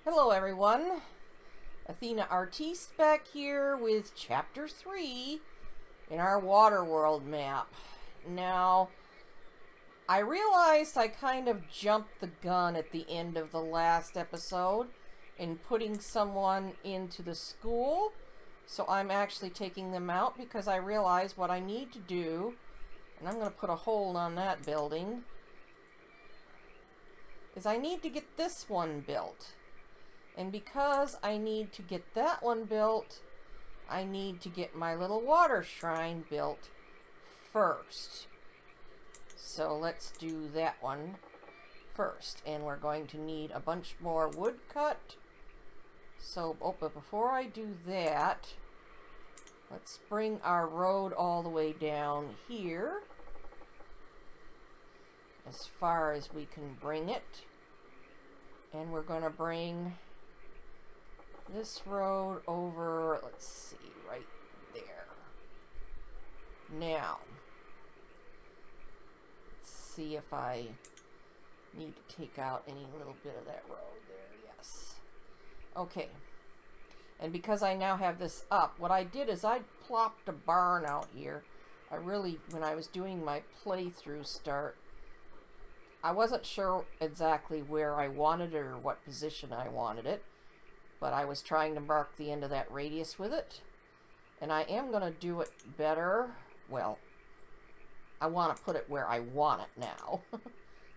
Hello everyone, Athena Artiste back here with Chapter 3 in our Waterworld map. Now, I realized I kind of jumped the gun at the end of the last episode in putting someone into the school, so I'm actually taking them out because I realized what I need to do, and I'm going to put a hold on that building, is I need to get this one built. And because I need to get that one built, I need to get my little water shrine built first. So let's do that one first. And we're going to need a bunch more wood cut. So, but before I do that, let's bring our road all the way down here, as far as we can bring it. And we're going to bring this road over, let's see, right there. Now, let's see if I need to take out any little bit of that road there. Yes. Okay. And because I now have this up, what I did is I plopped a barn out here. When I was doing my playthrough start, I wasn't sure exactly where I wanted it or what position I wanted it. But I was trying to mark the end of that radius with it. And I am going to do it better. Well, I want to put it where I want it now.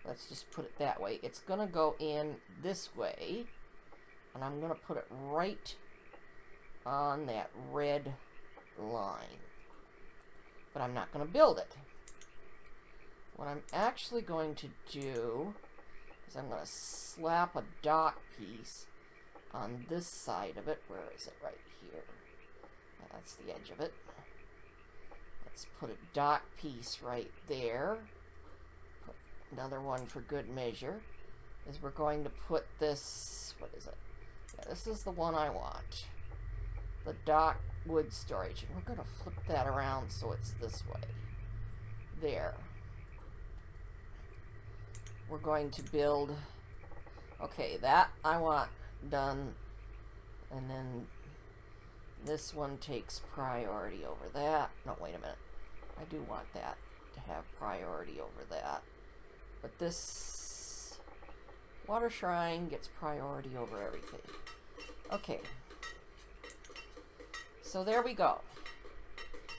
Let's just put it that way. It's going to go in this way. And I'm going to put it right on that red line. But I'm not going to build it. What I'm actually going to do is I'm going to slap a dock piece on this side of it. Where is it? Right here. That's the edge of it. Let's put a dock piece right there. Put another one for good measure. Is we're going to put this, what is it? Yeah, this is the one I want. The dock wood storage. And we're going to flip that around so it's this way. There. We're going to build, okay, that I want done, and then this one takes priority over that. No, wait a minute. I do want that to have priority over that. But this water shrine gets priority over everything. Okay. So there we go.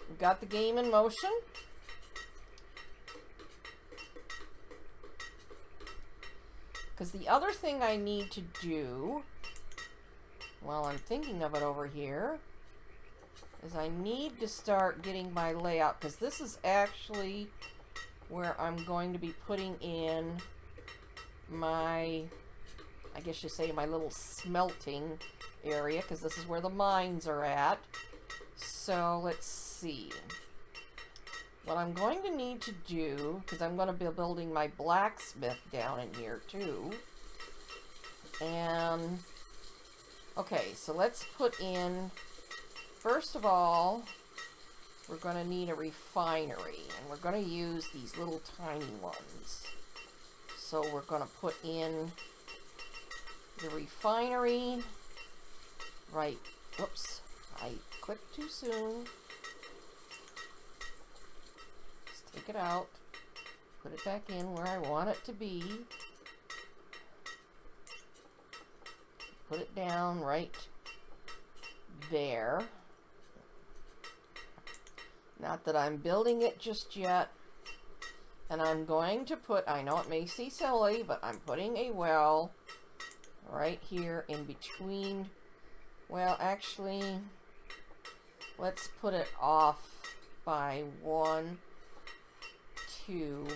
We've got the game in motion. Because the other thing I need to do, while I'm thinking of it over here, is I need to start getting my layout. Because this is actually where I'm going to be putting in my, I guess you say, my little smelting area. Because this is where the mines are at. So let's see. What I'm going to need to do, because I'm going to be building my blacksmith down in here too. And, okay, so let's put in, first of all, we're going to need a refinery. And we're going to use these little tiny ones. So we're going to put in the refinery, right, whoops, I clicked too soon. Take it out, put it back in where I want it to be, put it down right there. Not that I'm building it just yet, and I'm going to put, I know it may seem silly, but I'm putting a well right here in between. Well, actually, let's put it off by 1, 2,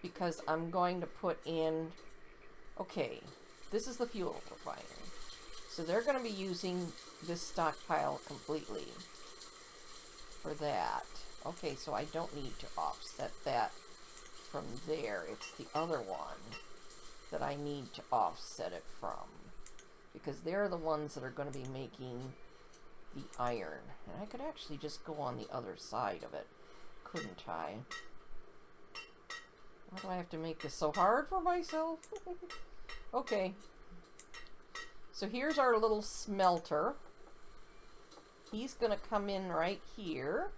because I'm going to put in, okay, this is the fuel refinery. So they're going to be using this stockpile completely for that. Okay, so I don't need to offset that from there. It's the other one that I need to offset it from, because they're the ones that are going to be making the iron. And I could actually just go on the other side of it, couldn't I? Why do I have to make this so hard for myself? Okay. So here's our little smelter. He's going to come in right here.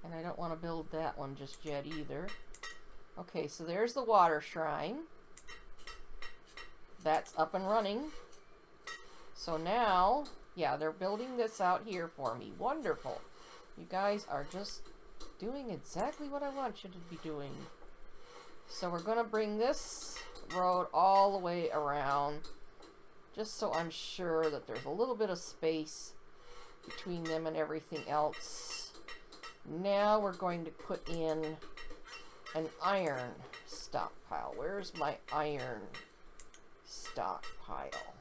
And I don't want to build that one just yet either. Okay, so there's the water shrine. That's up and running. So now, yeah, they're building this out here for me. Wonderful. You guys are just doing exactly what I want you to be doing. So we're going to bring this road all the way around, just so I'm sure that there's a little bit of space between them and everything else. Now we're going to put in an iron stockpile. Where's my iron stockpile?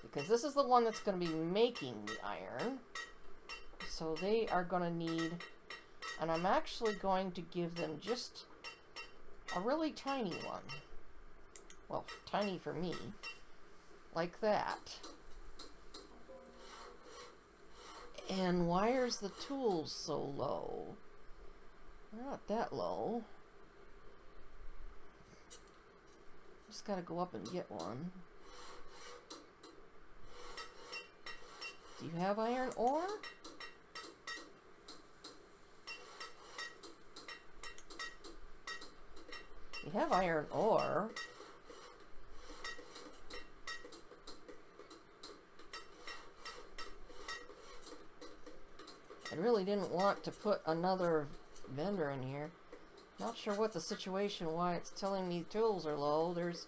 Because this is the one that's going to be making the iron. So they are going to need, and I'm actually going to give them just a really tiny one. Well, tiny for me. Like that. And why is the tools so low? They're not that low. Just gotta go up and get one. Do you have iron ore? You have iron ore. I really didn't want to put another vendor in here. Not sure what the situation, why it's telling me tools are low. There's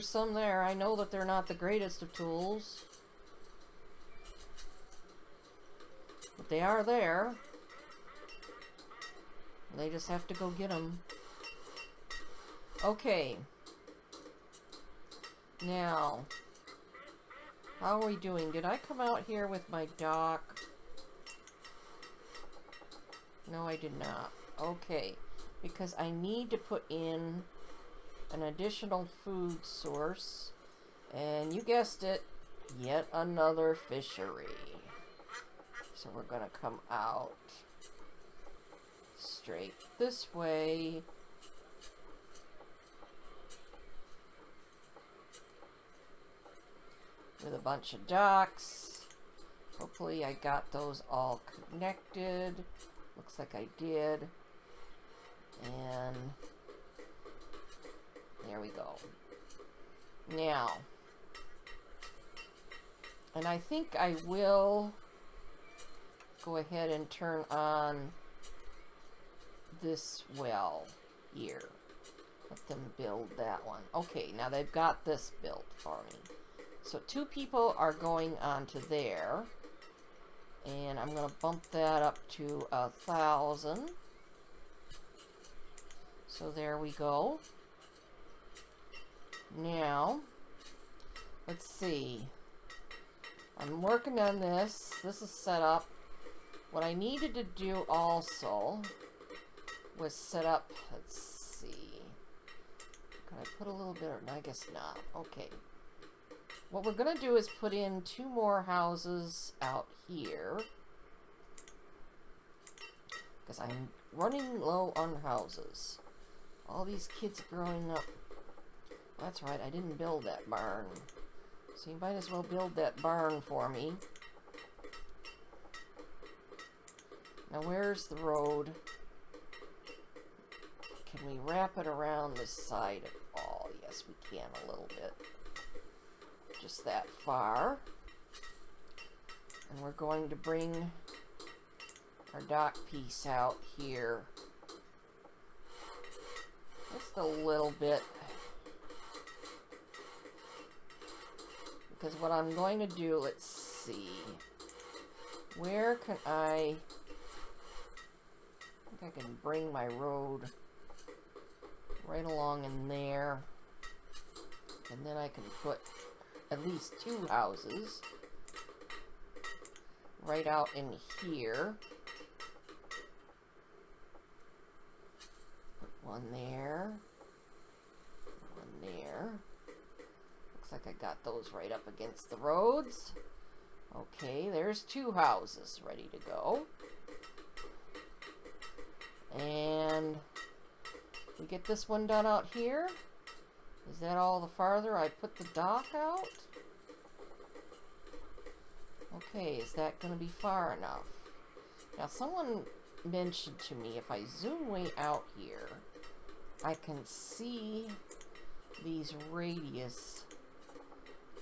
some there. I know that they're not the greatest of tools. But they are there. They just have to go get them. Okay. Now, how are we doing? Did I come out here with my dock? No, I did not. Okay. Because I need to put in an additional food source. And you guessed it, yet another fishery. So we're going to come out straight this way. With a bunch of docks. Hopefully I got those all connected. Looks like I did. And there we go. Now, and I think I will go ahead and turn on this well here. Let them build that one. Okay, now they've got this built for me. So 2 people are going onto there. And I'm going to bump that up to 1,000. So there we go. Now, let's see. I'm working on this. This is set up. What I needed to do also was set up, let's see. Can I put a little bit, or I guess not. Okay. What we're going to do is put in 2 more houses out here. Because I'm running low on houses. All these kids growing up. That's right, I didn't build that barn. So you might as well build that barn for me. Now where's the road? Can we wrap it around this side at all? Yes, we can a little bit. Just that far. And we're going to bring our dock piece out here. Just a little bit. Because what I'm going to do, let's see. Where can I think I can bring my road right along in there. And then I can put at least 2 houses right out in here. Put one there. One there. Looks like I got those right up against the roads. Okay, there's 2 houses ready to go. And we get this one done out here. Is that all the farther I put the dock out? Okay, is that going to be far enough? Now, someone mentioned to me if I zoom way out here, I can see these radius.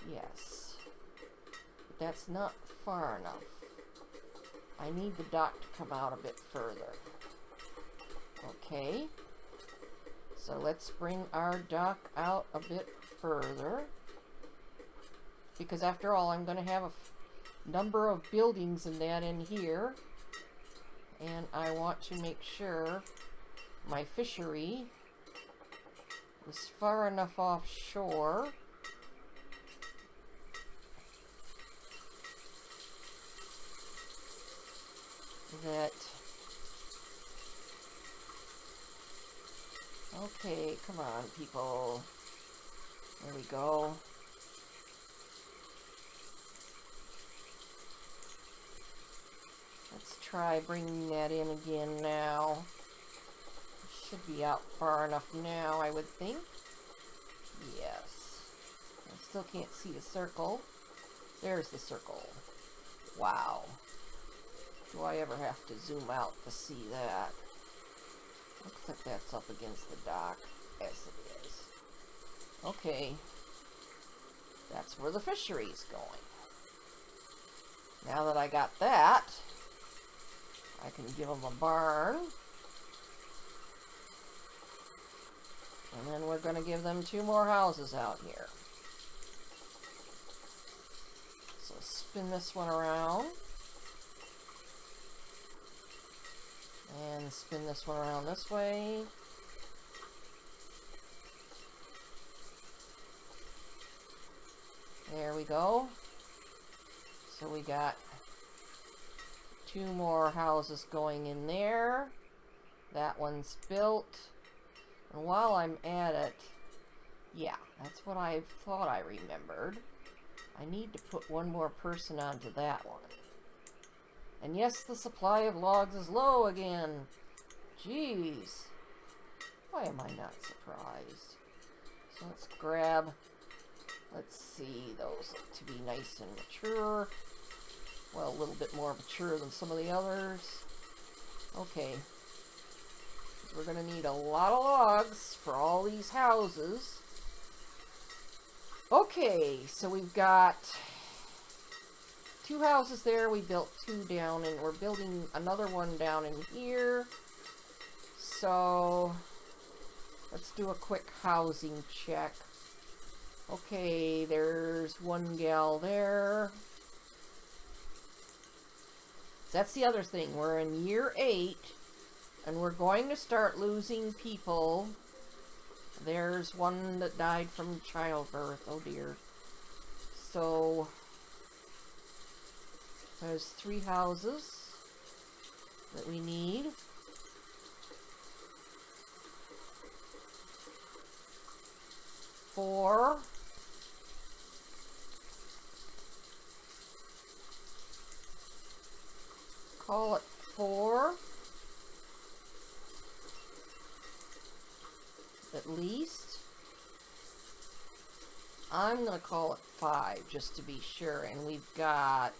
Yes. But that's not far enough. I need the dock to come out a bit further. Okay. So let's bring our dock out a bit further. Because after all, I'm going to have a number of buildings and that in here. And I want to make sure my fishery is far enough offshore that... Okay, come on, people. There we go. Let's try bringing that in again now. It should be out far enough now, I would think. Yes. I still can't see the circle. There's the circle. Wow. Do I ever have to zoom out to see that? Looks like that's up against the dock. Yes, it is. Okay. That's where the fishery is going. Now that I got that, I can give them a barn. And then we're going to give them 2 more houses out here. So spin this one around. And spin this one around this way. There we go. So we got 2 more houses going in there. That one's built. And while I'm at it, yeah, that's what I thought I remembered. I need to put 1 more person onto that one. And yes, the supply of logs is low again. Jeez. Why am I not surprised? So let's grab, let's see, those look to be nice and mature. Well, a little bit more mature than some of the others. Okay. We're going to need a lot of logs for all these houses. Okay, so we've got 2 houses there. We built 2 down, and we're building another one down in here. So let's do a quick housing check. Okay, there's 1 gal there. That's the other thing. We're in year 8, and we're going to start losing people. There's 1 that died from childbirth. Oh dear. So there's 3 houses that we need. Four. Call it 4. At least. I'm going to call it 5 just to be sure. And we've got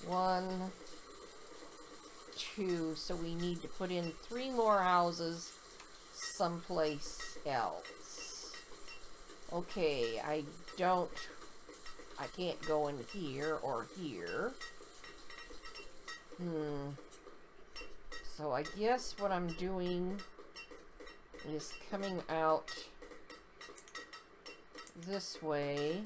1, 2. So we need to put in 3 more houses someplace else. Okay, I can't go in here or here. So I guess what I'm doing is coming out this way.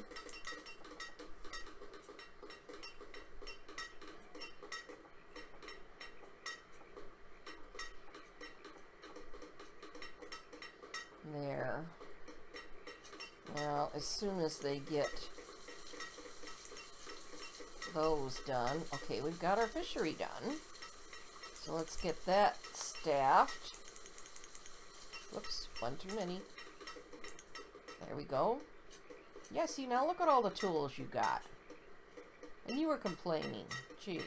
There. Now, as soon as they get those done, okay, we've got our fishery done. So let's get that staffed. Whoops, 1 too many. There we go. Yeah, see, now look at all the tools you got. And you were complaining. Jeez.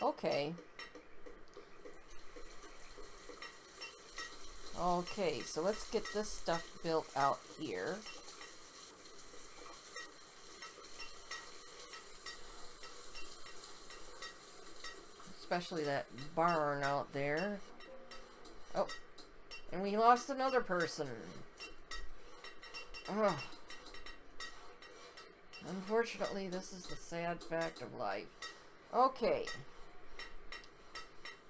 Okay. Okay, so let's get this stuff built out here. Especially that barn out there. Oh, and we lost another person. Ugh. Unfortunately, this is the sad fact of life. Okay.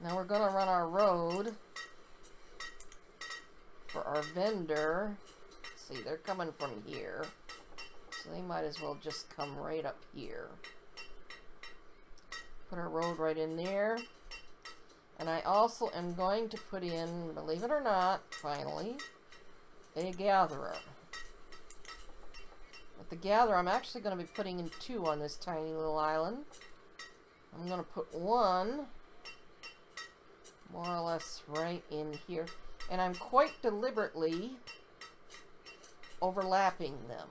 Now we're gonna run our road for our vendor. Let's see, they're coming from here. So they might as well just come right up here. Put our road right in there. And I also am going to put in, believe it or not, finally, a gatherer. With the gatherer, I'm actually going to be putting in 2 on this tiny little island. I'm going to put 1, more or less, right in here. And I'm quite deliberately overlapping them.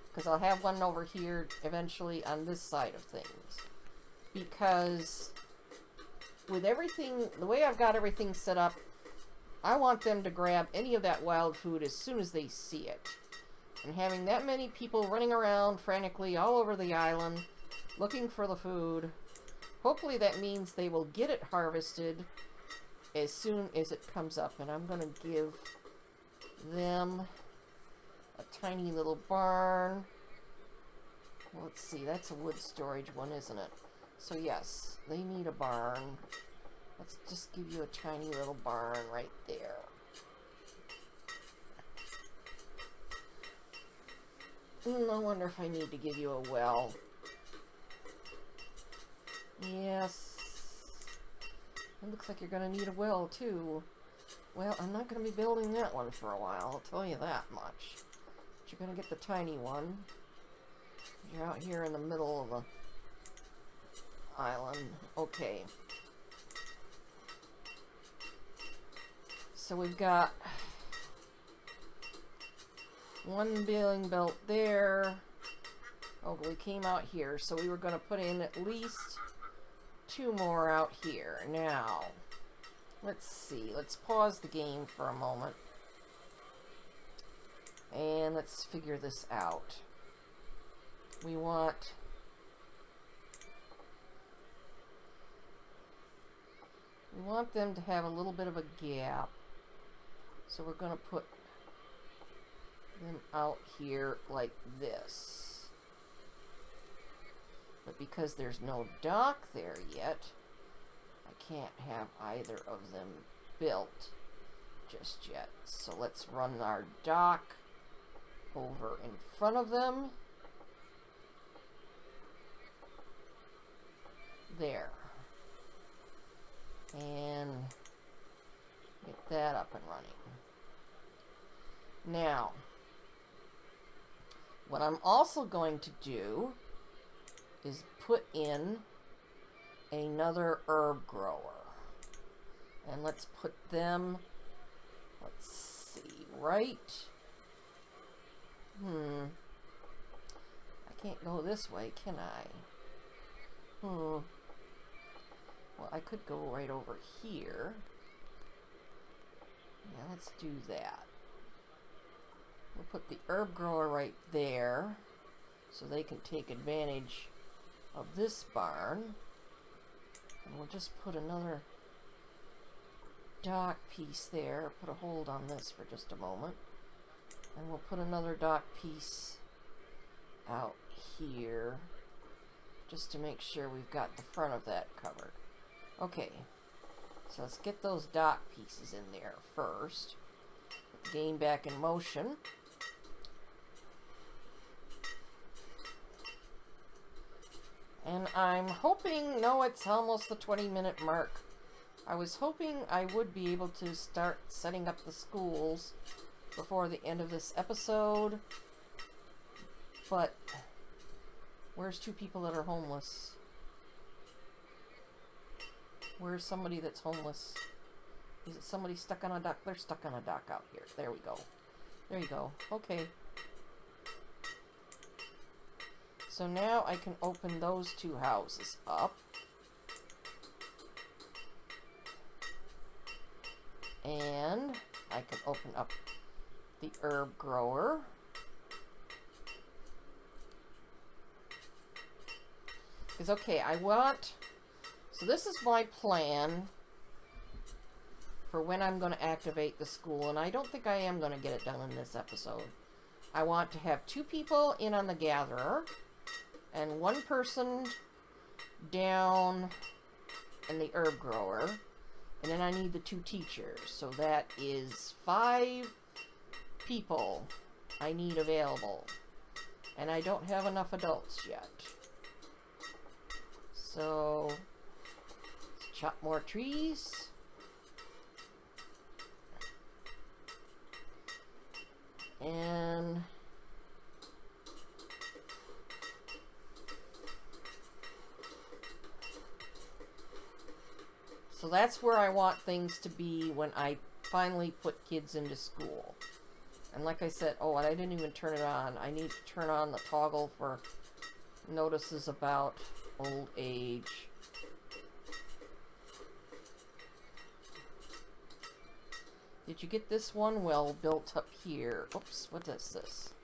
Because I'll have one over here eventually on this side of things. Because with everything, the way I've got everything set up, I want them to grab any of that wild food as soon as they see it. And having that many people running around frantically all over the island looking for the food, hopefully that means they will get it harvested as soon as it comes up. And I'm going to give them a tiny little barn. Let's see, that's a wood storage one, isn't it? So yes, they need a barn. Let's just give you a tiny little barn right there. I wonder if I need to give you a well. Yes. It looks like you're going to need a well too. Well, I'm not going to be building that one for a while, I'll tell you that much. But you're going to get the tiny one. You're out here in the middle of the island. Okay. So we've got 1 building belt there. Oh, we came out here, so we were going to put in at least 2 more out here. Now, let's see. Let's pause the game for a moment. And let's figure this out. We want them to have a little bit of a gap. So we're going to put them out here like this. But because there's no dock there yet, I can't have either of them built just yet. So let's run our dock over in front of them. There. And get that up and running. Now, what I'm also going to do is put in another herb grower. And let's put them, let's see, right? I can't go this way, can I? Well, I could go right over here. Yeah, let's do that. We'll put the herb grower right there so they can take advantage of this barn. And we'll just put another dock piece there. Put a hold on this for just a moment. And we'll put another dock piece out here just to make sure we've got the front of that covered. Okay, so let's get those dock pieces in there first. Put the game back in motion. And I'm hoping, no, it's almost the 20-minute mark. I was hoping I would be able to start setting up the schools before the end of this episode. But where's 2 people that are homeless? Where's somebody that's homeless? Is it somebody stuck on a dock? They're stuck on a dock out here. There we go. There you go. Okay. So now I can open those 2 houses up. And I can open up the herb grower. Because, okay, so this is my plan for when I'm going to activate the school, and I don't think I am going to get it done in this episode. I want to have 2 people in on the gatherer, and 1 person down in the herb grower, and then I need the 2 teachers, so that is 5 people I need available, and I don't have enough adults yet. So, let's chop more trees. And so that's where I want things to be when I finally put kids into school. And like I said, oh, and I didn't even turn it on. I need to turn on the toggle for notices about old age. Did you get this one well built up here? Oops, what is this?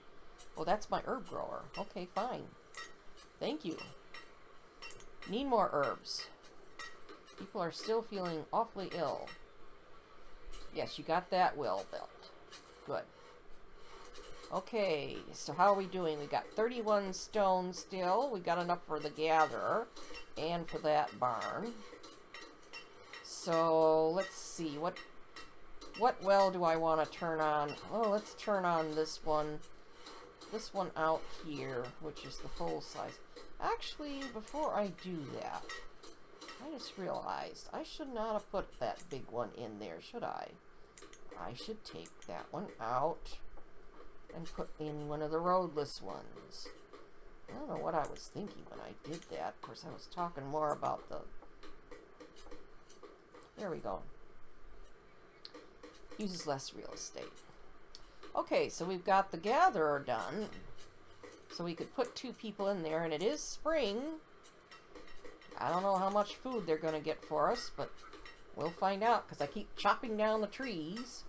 Oh, that's my herb grower. Okay, fine. Thank you. Need more herbs. People are still feeling awfully ill. Yes, you got that well built. Good. Okay, so how are we doing? We got 31 stone still. We got enough for the gatherer and for that barn. So, let's see. What well do I want to turn on? Oh, let's turn on this one out here, which is the full size. Actually, before I do that, I just realized I should not have put that big one in there, should I? I should take that one out and put in one of the roadless ones. I don't know what I was thinking when I did that. Of course, I was talking more about the... There we go. Uses less real estate. Okay, so we've got the gatherer done. So we could put 2 people in there, and it is spring. I don't know how much food they're going to get for us, but we'll find out, because I keep chopping down the trees.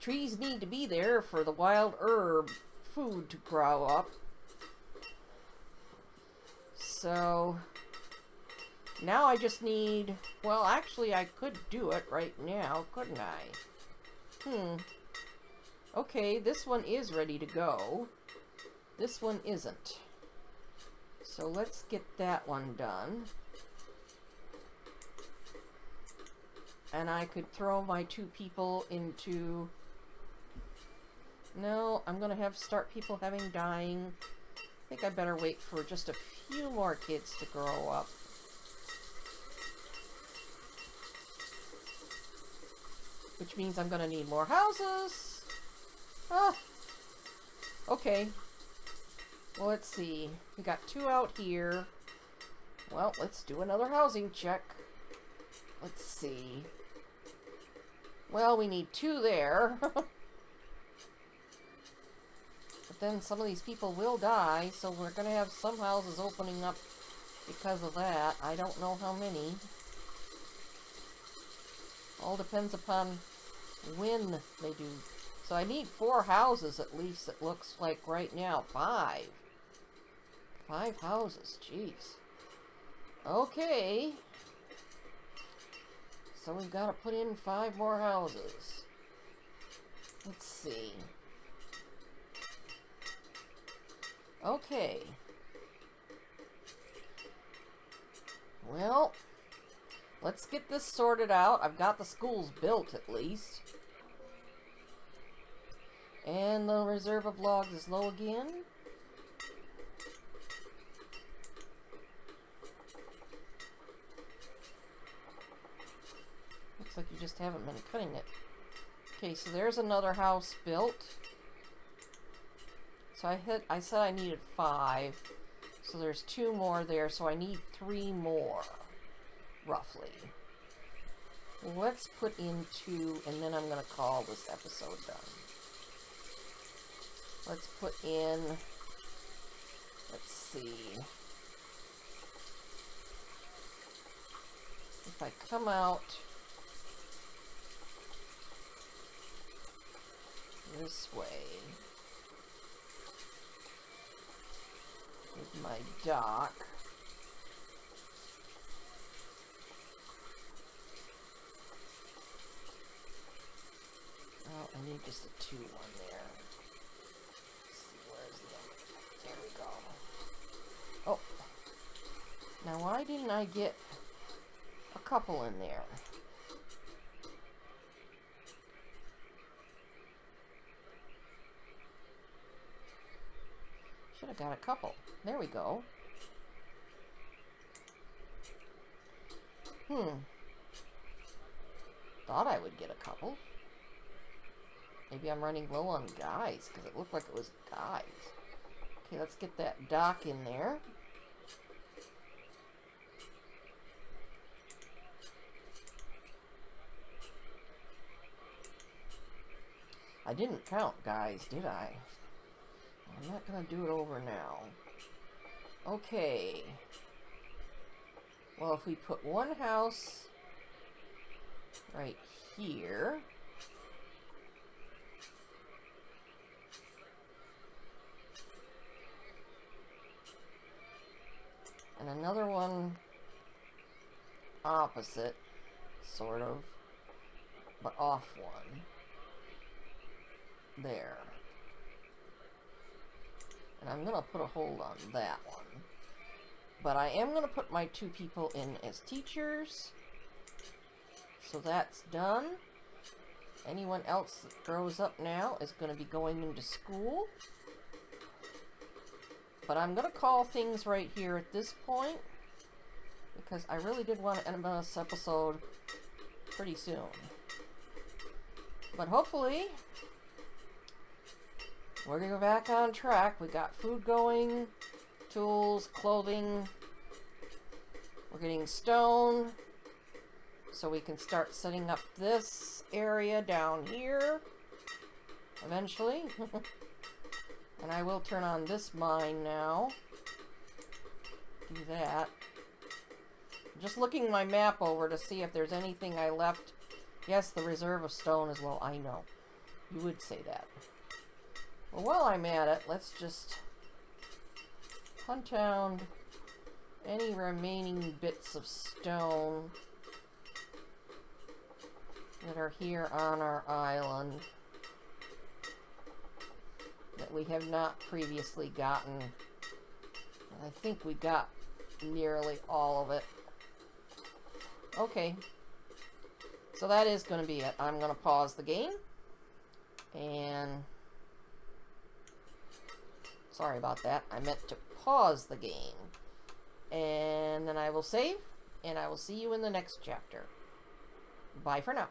Trees need to be there for the wild herb food to grow up. So now I just need... Well, actually, I could do it right now, couldn't I? Okay, this one is ready to go. This one isn't. So let's get that one done. And I could throw my 2 people into... No, I'm going to start people having dying. I think I better wait for just a few more kids to grow up. Which means I'm going to need more houses. Okay. Well, let's see. We got 2 out here. Well, let's do another housing check. Let's see. Well, we need 2 there. But then some of these people will die, so we're going to have some houses opening up because of that. I don't know how many. All depends upon when they do. So I need 4 houses at least, it looks like right now. 5. 5 houses, jeez. Okay. So we've got to put in 5 more houses. Let's see. Okay. Well, let's get this sorted out. I've got the schools built at least. And the reserve of logs is low again. Looks like you just haven't been cutting it. Okay, so there's another house built. So I said I needed 5. So there's 2 more there, so I need 3 more, roughly. Let's put in 2, and then I'm going to call this episode done. Let's put in, let's see. If I come out this way with my dock. Oh, I need just a 2 one there. Let's see, where's the other? There we go. Oh, now why didn't I get a couple in there? Should have got a couple. There we go. Thought I would get a couple. Maybe I'm running low on guys, because it looked like it was guys. Okay, let's get that dock in there. I didn't count guys, did I? I'm not going to do it over now. Okay. Well, if we put one house right here, and another one opposite, sort of, but off one, there. And I'm going to put a hold on that one. But I am going to put my 2 people in as teachers. So that's done. Anyone else that grows up now is going to be going into school. But I'm going to call things right here at this point, because I really did want to end this episode pretty soon. But hopefully we're going to go back on track. We got food going, tools, clothing. We're getting stone, so we can start setting up this area down here eventually. And I will turn on this mine now. Do that. Just looking my map over to see if there's anything I left. Yes, the reserve of stone is low. I know. You would say that. Well, while I'm at it, let's just hunt down any remaining bits of stone that are here on our island that we have not previously gotten. I think we got nearly all of it. Okay. So that is going to be it. I'm going to pause the game. And sorry about that. I meant to pause the game. And then I will save. And I will see you in the next chapter. Bye for now.